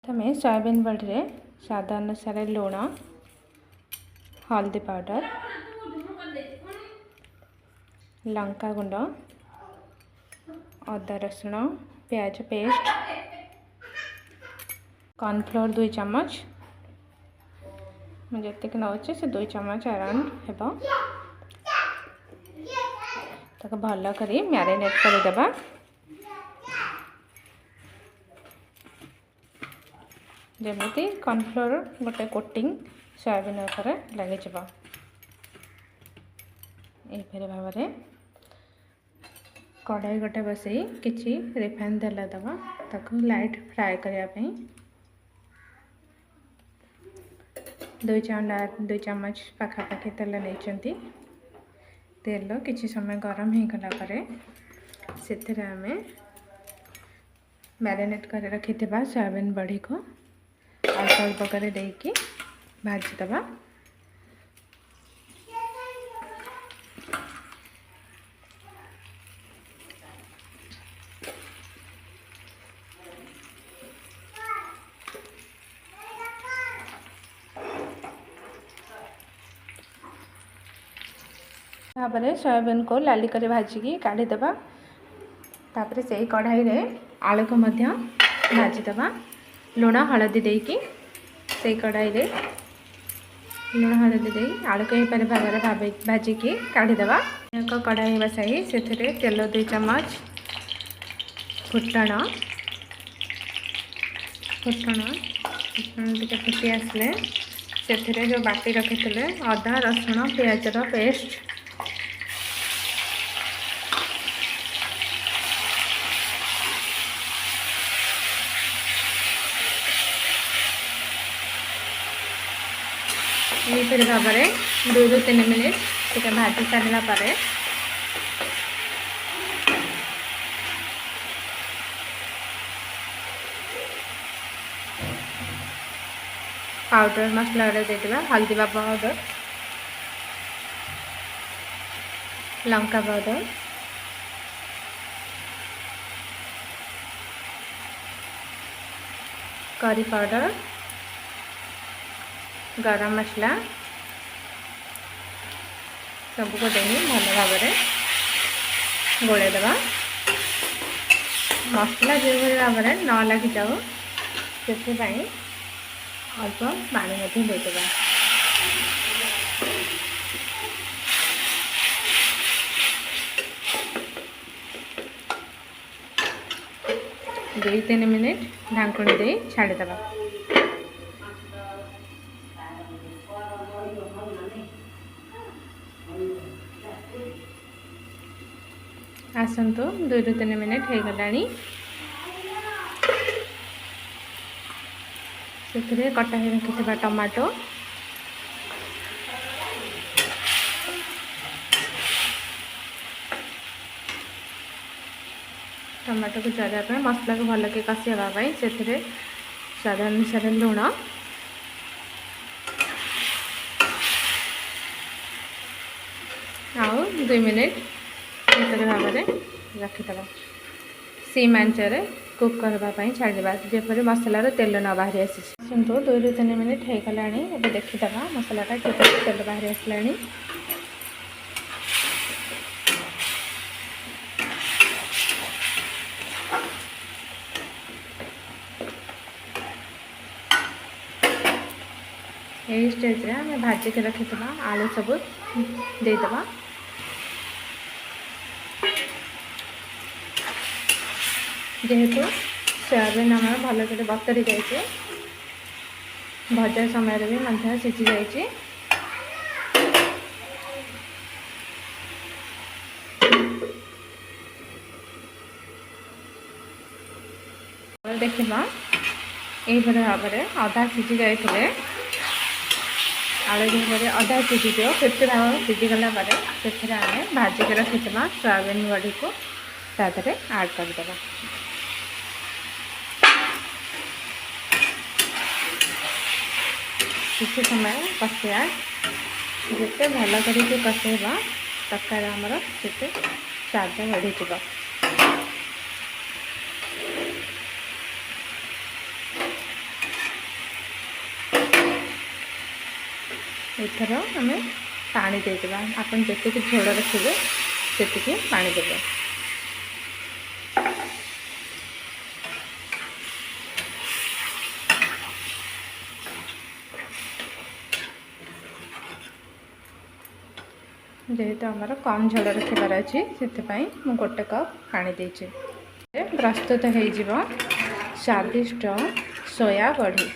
प्रथम सोयाबीन बड़ी में स्वाद अनुसार लुण, हल्दी पाउडर, लंका गुंड, अदा रसुण प्याज पेस्ट, कॉर्नफ्लोर 2 चम्मच मुझे नौचे से 2 चम्मच अराउंड हेबो ताको भल करी मैरिनेट कर देबा। जमीती कॉर्नफ्लोर गोटे कोटिंग सोयाबीन उपर लगे यहीपरि भाव में कढ़ाई गोटे बसई किसी रिफाइन तेल दबा ताको लाइट फ्राए करने 2 चम्मच पाखापाखि तेल नहीं तेल किसी समय गरम हो गला से आम मैरिनेट कर रखि सोयाबीन बड़ी को अल्प अल्प कर देकी भाजीदबा। तापर सोयाबीन को लाली कर भाजिकी काढ़ीदबा। तापर से कढ़ाई रे आलू को मध्य भाजीदबा लुण हलदी देकी से कढ़ाई रे लुण हलदी दे आलू को यहीपर भाव में भाजिकी काढ़ीदबा। एक कढ़ाई बसाई से तेल 2 चम्मच फुटण टे फुटी आसले से जो बाटी रखी अदा रसुण प्याज पेस्ट यहीपरि भाव में 2 ରୁ 3 मिनिट टे भाजी सारा पर पाउडर मसला देदेबा हल्दी powder, Lanka powder, curry powder, गरम मसला सबको दे भल भाव में गोलेदबा। मसला जो भाव में न लगी जाओ से अल्प पानी देदेबा। दुई 3 मिनिट ढांकुणी दे छाड़ीदबा। आसतु 2 ରୁ 3 मिनिट हो गलानी से कटा ही रखि टमाटो को जरा मसला को भल के कषि हाँपाई से स्वाद अनुसार लुण आउ 2 मिनिट भाव में रखिदबा। सीम आंचर कुक करने छाड़ा जपरी मसलार तेल न बाहरी आसी 2 ରୁ 3 मिनिट हो गलानी। अब देखीदबा मसलाटा ठीक तेल बाहरी आसला। यही स्टेज रे आम भाजिक रखिदबा आलू सब देदबा। जेहेतु सोयाबीन आम भल कर बतरी जाइए भजा समय भी मध्य सीझी जाइए। देखा यहीपरि भाव में अधा सीझी जाते आलू जो अधा सीझी दिव 50 भाग सीझीगला से आम भाजिक रखि सोयाबीन बड़ी को तादे ऐड करदे। किसी समय कषा जिते भल कर कषेबा तरकारी आमर से स्वाद बढ़ी। एथर आम पानी देदेबा आपन जतिकि झोल रखिबे सेतिकि पानी देबे। जेहेतु आमर कम झोल रखिबार अच्छी से गोटे कप पानी देछि। प्रस्तुत हो स्वादिष्ट सोया बड़ी।